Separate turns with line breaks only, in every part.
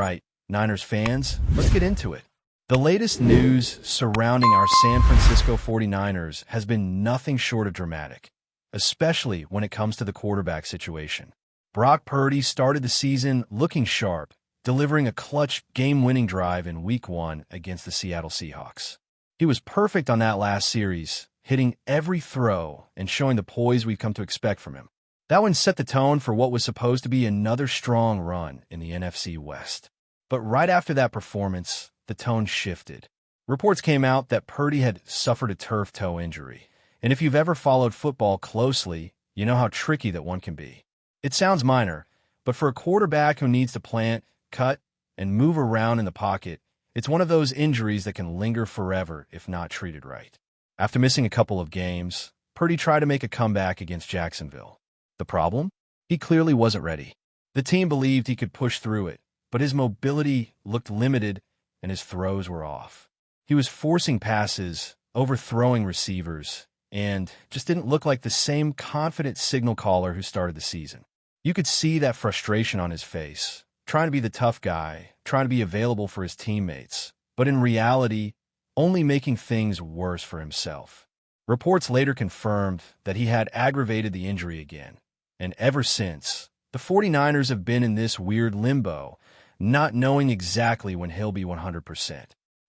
right, Niners fans, let's get into it. The latest news surrounding our San Francisco 49ers has been nothing short of dramatic, especially when it comes to the quarterback situation. Brock Purdy started the season looking sharp, delivering a clutch game-winning drive in Week 1 against the Seattle Seahawks. He was perfect on that last series, hitting every throw and showing the poise we've come to expect from him. That one set the tone for what was supposed to be another strong run in the NFC West. But right after that performance, the tone shifted. Reports came out that Purdy had suffered a turf toe injury, and if you've ever followed football closely, you know how tricky that one can be. It sounds minor, but for a quarterback who needs to plant, cut, and move around in the pocket, it's one of those injuries that can linger forever if not treated right. After missing a couple of games, Purdy tried to make a comeback against Jacksonville. The problem? He clearly wasn't ready. The team believed he could push through it, but his mobility looked limited and his throws were off. He was forcing passes, overthrowing receivers, and just didn't look like the same confident signal caller who started the season. You could see that frustration on his face, trying to be the tough guy, trying to be available for his teammates, but in reality, only making things worse for himself. Reports later confirmed that he had aggravated the injury again. And ever since, the 49ers have been in this weird limbo, not knowing exactly when he'll be 100%.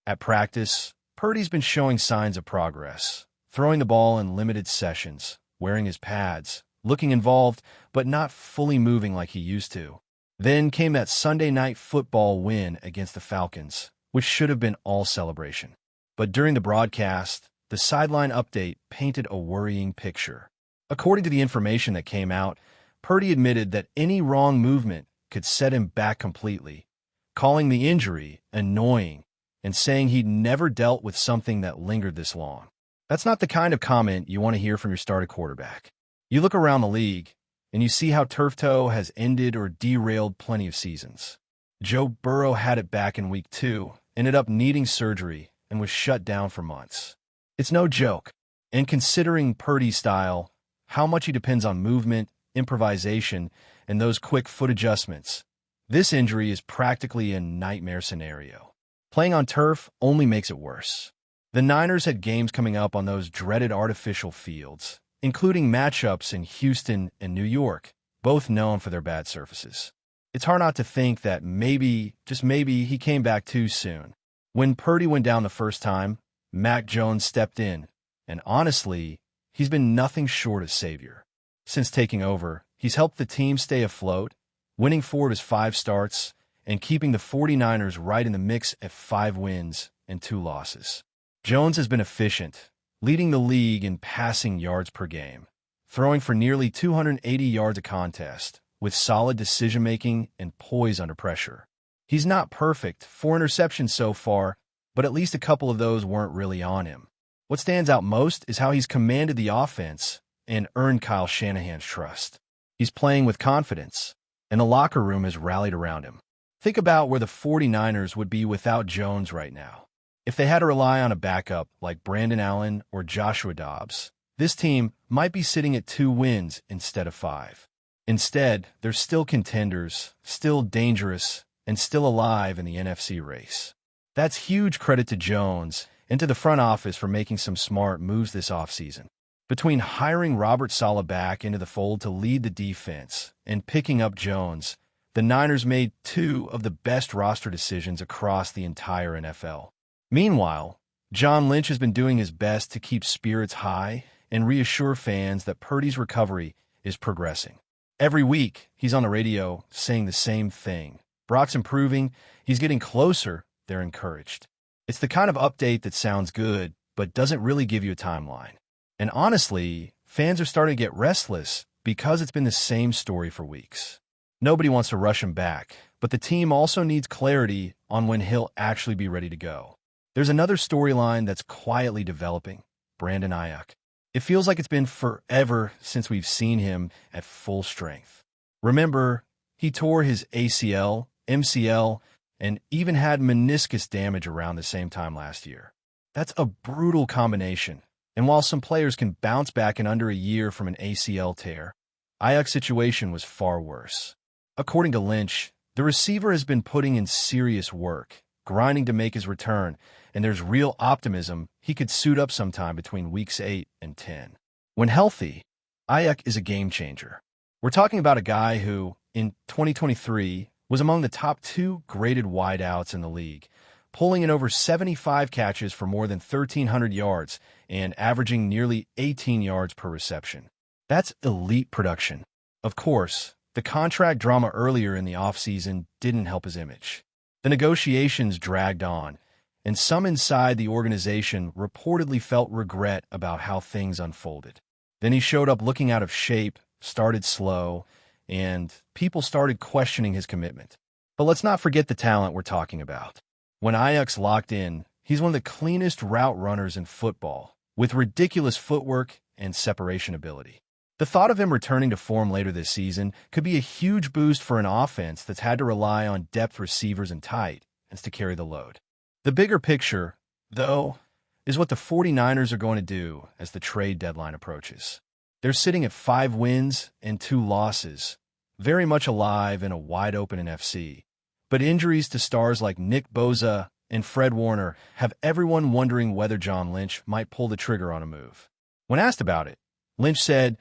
At practice, Purdy's been showing signs of progress, throwing the ball in limited sessions, wearing his pads, looking involved, but not fully moving like he used to. Then came that Sunday night football win against the Falcons, which should have been all celebration. But during the broadcast, the sideline update painted a worrying picture. According to the information that came out, Purdy admitted that any wrong movement could set him back completely, calling the injury annoying and saying he'd never dealt with something that lingered this long. That's not the kind of comment you want to hear from your starting quarterback. You look around the league, and you see how turf toe has ended or derailed plenty of seasons. Joe Burrow had it back in Week 2, ended up needing surgery, and was shut down for months. It's no joke, and considering Purdy's style, how much he depends on movement, improvisation, and those quick foot adjustments, this injury is practically a nightmare scenario. Playing on turf only makes it worse. The Niners had games coming up on those dreaded artificial fields, including matchups in Houston and New York, both known for their bad surfaces. It's hard not to think that maybe, just maybe, he came back too soon. When Purdy went down the first time, M.Jones stepped in, and honestly, he's been nothing short of Xavier. Since taking over, he's helped the team stay afloat, winning 4 of his 5 starts, and keeping the 49ers right in the mix at 5 wins and 2 losses. Jones has been efficient, leading the league in passing yards per game, throwing for nearly 280 yards a contest, with solid decision-making and poise under pressure. He's not perfect, 4 interceptions so far, but at least a couple of those weren't really on him. What stands out most is how he's commanded the offense and earned Kyle Shanahan's trust. He's playing with confidence, and the locker room has rallied around him. Think about where the 49ers would be without Jones right now. If they had to rely on a backup like Brandon Allen or Joshua Dobbs, this team might be sitting at 2 wins instead of 5. Instead, they're still contenders, still dangerous, and still alive in the NFC race. That's huge credit to Jones and to the front office for making some smart moves this offseason. Between hiring Robert Saleh back into the fold to lead the defense and picking up Jones, the Niners made 2 of the best roster decisions across the entire NFL. Meanwhile, John Lynch has been doing his best to keep spirits high and reassure fans that Purdy's recovery is progressing. Every week, he's on the radio saying the same thing. Brock's improving, he's getting closer, they're encouraged. It's the kind of update that sounds good, but doesn't really give you a timeline. And honestly, fans are starting to get restless because it's been the same story for weeks. Nobody wants to rush him back, but the team also needs clarity on when he'll actually be ready to go. There's another storyline that's quietly developing, Brandon Aiyuk. It feels like it's been forever since we've seen him at full strength. Remember, he tore his ACL, MCL, and even had meniscus damage around the same time last year. That's a brutal combination, and while some players can bounce back in under a year from an ACL tear, Aiyuk's situation was far worse. According to Lynch, the The receiver has been putting in serious work, grinding to make his return, and there's real optimism he could suit up sometime between weeks 8 and 10. When healthy, Aiyuk is a game changer. We're talking about a guy who, in 2023, was among the top 2 graded wideouts in the league, pulling in over 75 catches for more than 1,300 yards and averaging nearly 18 yards per reception. That's elite production. Of course, the contract drama earlier in the offseason didn't help his image. The negotiations dragged on, and some inside the organization reportedly felt regret about how things unfolded. Then he showed up looking out of shape, started slow, and people started questioning his commitment. But let's not forget the talent we're talking about. When Aiyuk's locked in, he's one of the cleanest route runners in football, with ridiculous footwork and separation ability. The thought of him returning to form later this season could be a huge boost for an offense that's had to rely on depth receivers and tight ends to carry the load. The bigger picture, though, is what the 49ers are going to do as the trade deadline approaches. They're sitting at 5 wins and 2 losses, very much alive in a wide-open NFC. But injuries to stars like Nick Bosa and Fred Warner have everyone wondering whether John Lynch might pull the trigger on a move. When asked about it, Lynch said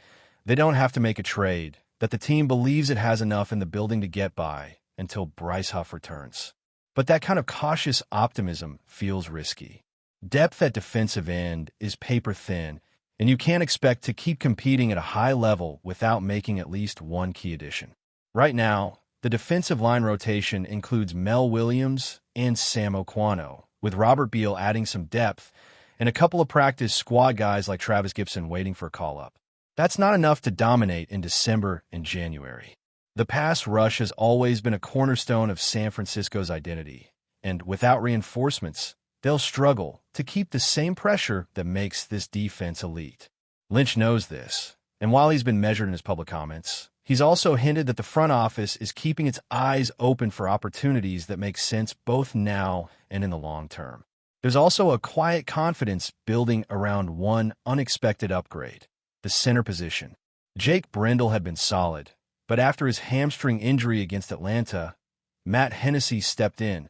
they don't have to make a trade, that the team believes it has enough in the building to get by until Bryce Huff returns. But that kind of cautious optimism feels risky. Depth at defensive end is paper thin, and you can't expect to keep competing at a high level without making at least one key addition. Right now, the defensive line rotation includes Mel Williams and Sam Oquano, with Robert Beal adding some depth and a couple of practice squad guys like Travis Gibson waiting for a call-up. That's not enough to dominate in December and January. The pass rush has always been a cornerstone of San Francisco's identity, and without reinforcements, they'll struggle to keep the same pressure that makes this defense elite. Lynch knows this, and while he's been measured in his public comments, he's also hinted that the front office is keeping its eyes open for opportunities that make sense both now and in the long term. There's also a quiet confidence building around one unexpected upgrade, the center position. Jake Brendel had been solid, but after his hamstring injury against Atlanta, Matt Hennessy stepped in,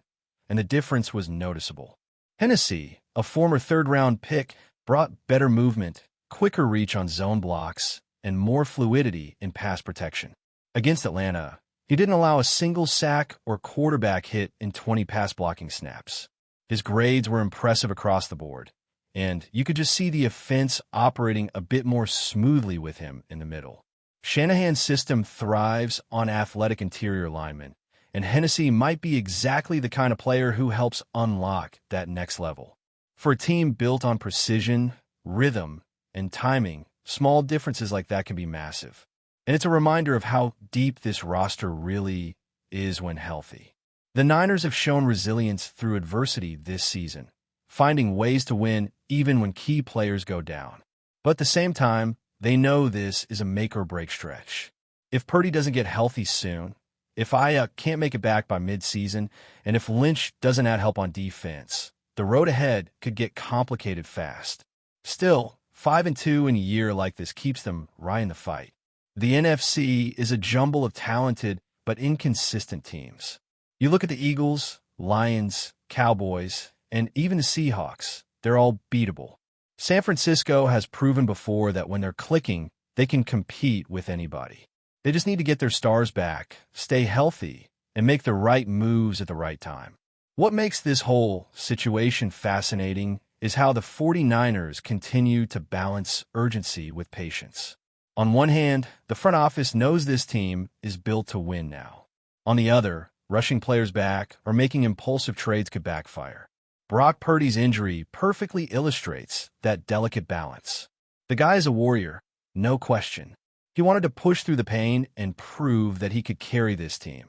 and the difference was noticeable. Hennessy, a former third-round pick, brought better movement, quicker reach on zone blocks, and more fluidity in pass protection. Against Atlanta, he didn't allow a single sack or quarterback hit in 20 pass-blocking snaps. His grades were impressive across the board, and you could just see the offense operating a bit more smoothly with him in the middle. Shanahan's system thrives on athletic interior linemen, and Hennessy might be exactly the kind of player who helps unlock that next level. For a team built on precision, rhythm, and timing, small differences like that can be massive. And it's a reminder of how deep this roster really is when healthy. The Niners have shown resilience through adversity this season, finding ways to win even when key players go down. But at the same time, they know this is a make-or-break stretch. If Purdy doesn't get healthy soon, if Aiyuk can't make it back by mid-season, and if Lynch doesn't add help on defense, the road ahead could get complicated fast. Still, 5-2 in a year like this keeps them right in the fight. The NFC is a jumble of talented but inconsistent teams. You look at the Eagles, Lions, Cowboys, and even the Seahawks, they're all beatable. San Francisco has proven before that when they're clicking, they can compete with anybody. They just need to get their stars back, stay healthy, and make the right moves at the right time. What makes this whole situation fascinating is how the 49ers continue to balance urgency with patience. On one hand, the front office knows this team is built to win now. On the other, rushing players back or making impulsive trades could backfire. Brock Purdy's injury perfectly illustrates that delicate balance. The guy is a warrior, no question. He wanted to push through the pain and prove that he could carry this team,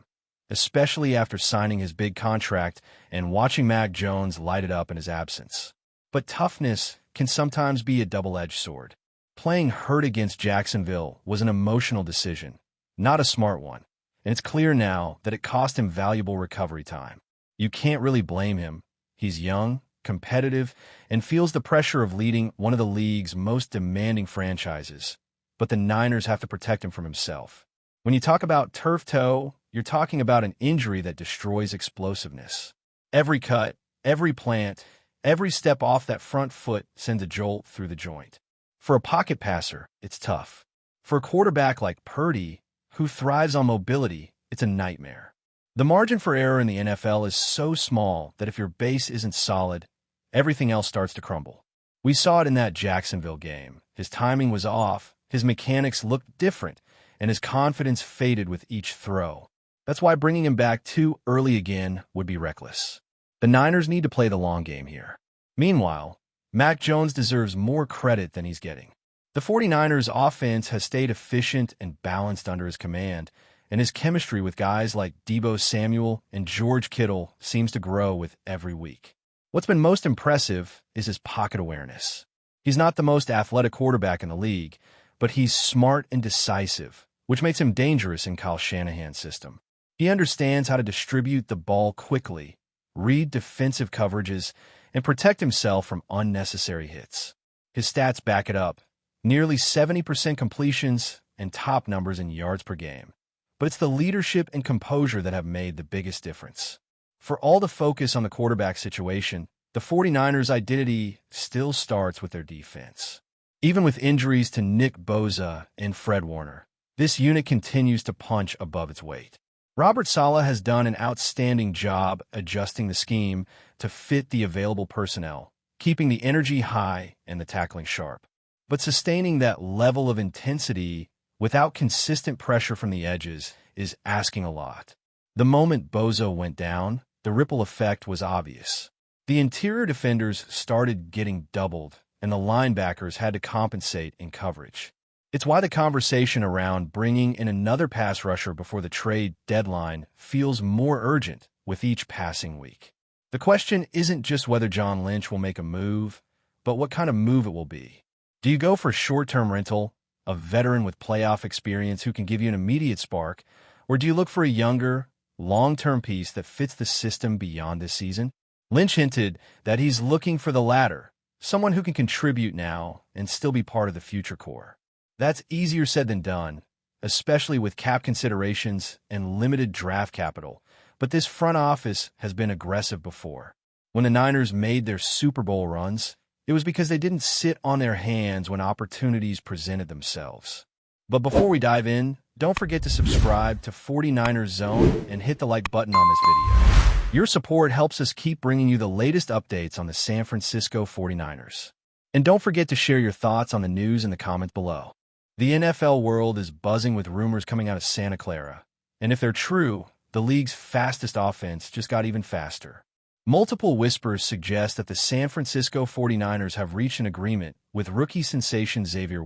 especially after signing his big contract and watching M.Jones light it up in his absence. But toughness can sometimes be a double-edged sword. Playing hurt against Jacksonville was an emotional decision, not a smart one, and it's clear now that it cost him valuable recovery time. You can't really blame him. He's young, competitive, and feels the pressure of leading one of the league's most demanding franchises. But the Niners have to protect him from himself. When you talk about turf toe you're talking about an injury that destroys explosiveness. Every cut, every plant, every step off that front foot sends a jolt through the joint. For a pocket passer, it's tough. For a quarterback like Purdy, who thrives on mobility, it's a nightmare. The margin for error in the NFL is so small that if your base isn't solid, everything else starts to crumble. We saw it in that Jacksonville game. His timing was off, his mechanics looked different, and his confidence faded with each throw. That's why bringing him back too early again would be reckless. The Niners need to play the long game here. Meanwhile, M.Jones deserves more credit than he's getting. The 49ers' offense has stayed efficient and balanced under his command, and his chemistry with guys like Deebo Samuel and George Kittle seems to grow with every week. What's been most impressive is his pocket awareness. He's not the most athletic quarterback in the league, but he's smart and decisive, which makes him dangerous in Kyle Shanahan's system. He understands how to distribute the ball quickly, read defensive coverages, and protect himself from unnecessary hits. His stats back it up. Nearly 70% completions and top numbers in yards per game. But it's the leadership and composure that have made the biggest difference. For all the focus on the quarterback situation, the 49ers' identity still starts with their defense. Even with injuries to Nick Bosa and Fred Warner, this unit continues to punch above its weight. Robert Saleh has done an outstanding job adjusting the scheme to fit the available personnel, keeping the energy high and the tackling sharp. But sustaining that level of intensity without consistent pressure from the edges is asking a lot. The moment Bosa went down, the ripple effect was obvious. The interior defenders started getting doubled, and the linebackers had to compensate in coverage. It's why the conversation around bringing in another pass rusher before the trade deadline feels more urgent with each passing week. The question isn't just whether John Lynch will make a move, but what kind of move it will be. Do you go for short-term rental, a veteran with playoff experience who can give you an immediate spark, or do you look for a younger, long-term piece that fits the system beyond this season? Lynch hinted that he's looking for the latter, someone who can contribute now and still be part of the future core. That's easier said than done, especially with cap considerations and limited draft capital, but this front office has been aggressive before. When the Niners made their Super Bowl runs, it was because they didn't sit on their hands when opportunities presented themselves. But before we dive in, don't forget to subscribe to 49ers Zone and hit the like button on this video. Your support helps us keep bringing you the latest updates on the San Francisco 49ers. And don't forget to share your thoughts on the news in the comments below. The NFL world is buzzing with rumors coming out of Santa Clara, and if they're true, the league's fastest offense just got even faster. Multiple whispers suggest that the San Francisco 49ers have reached an agreement with rookie sensation Xavier,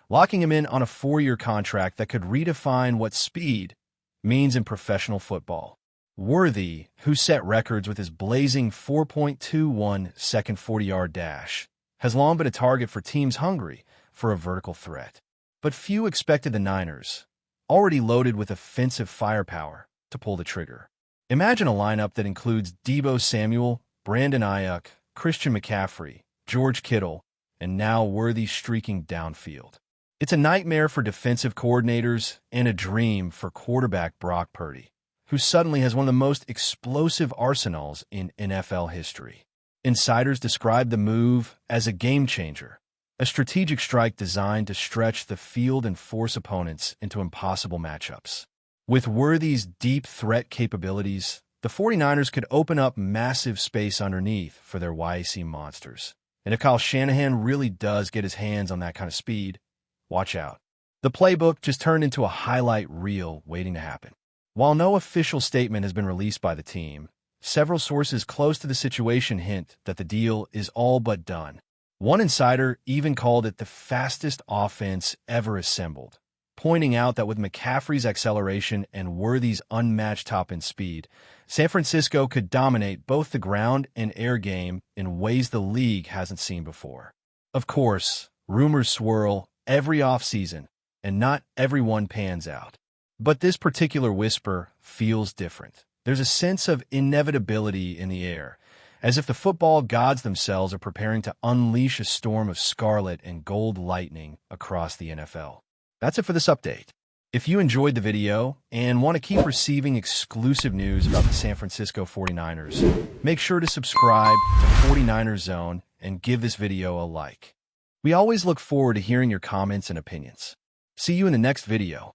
locking him in on a 4-year contract that could redefine what speed means in professional football. Worthy, who set records with his blazing 4.21-second 40-yard dash, has long been a target for teams hungry for a vertical threat. But few expected the Niners, already loaded with offensive firepower, to pull the trigger. Imagine a lineup that includes Deebo Samuel, Brandon Aiyuk, Christian McCaffrey, George Kittle, and now Worthy streaking downfield. It's a nightmare for defensive coordinators and a dream for quarterback Brock Purdy, who suddenly has one of the most explosive arsenals in NFL history. Insiders describe the move as a game-changer, a strategic strike designed to stretch the field and force opponents into impossible matchups. With Worthy's deep threat capabilities, the 49ers could open up massive space underneath for their YAC monsters. And if Kyle Shanahan really does get his hands on that kind of speed, watch out. The playbook just turned into a highlight reel waiting to happen. While no official statement has been released by the team, several sources close to the situation hint that the deal is all but done. One insider even called it the fastest offense ever assembled, pointing out that with McCaffrey's acceleration and Worthy's unmatched top-end speed, San Francisco could dominate both the ground and air game in ways the league hasn't seen before. Of course, rumors swirl every offseason, and not everyone pans out. But this particular whisper feels different. There's a sense of inevitability in the air, as if the football gods themselves are preparing to unleash a storm of scarlet and gold lightning across the NFL. That's it for this update. If you enjoyed the video and want to keep receiving exclusive news about the San Francisco 49ers, make sure to subscribe to 49ers Zone and give this video a like. We always look forward to hearing your comments and opinions. See you in the next video.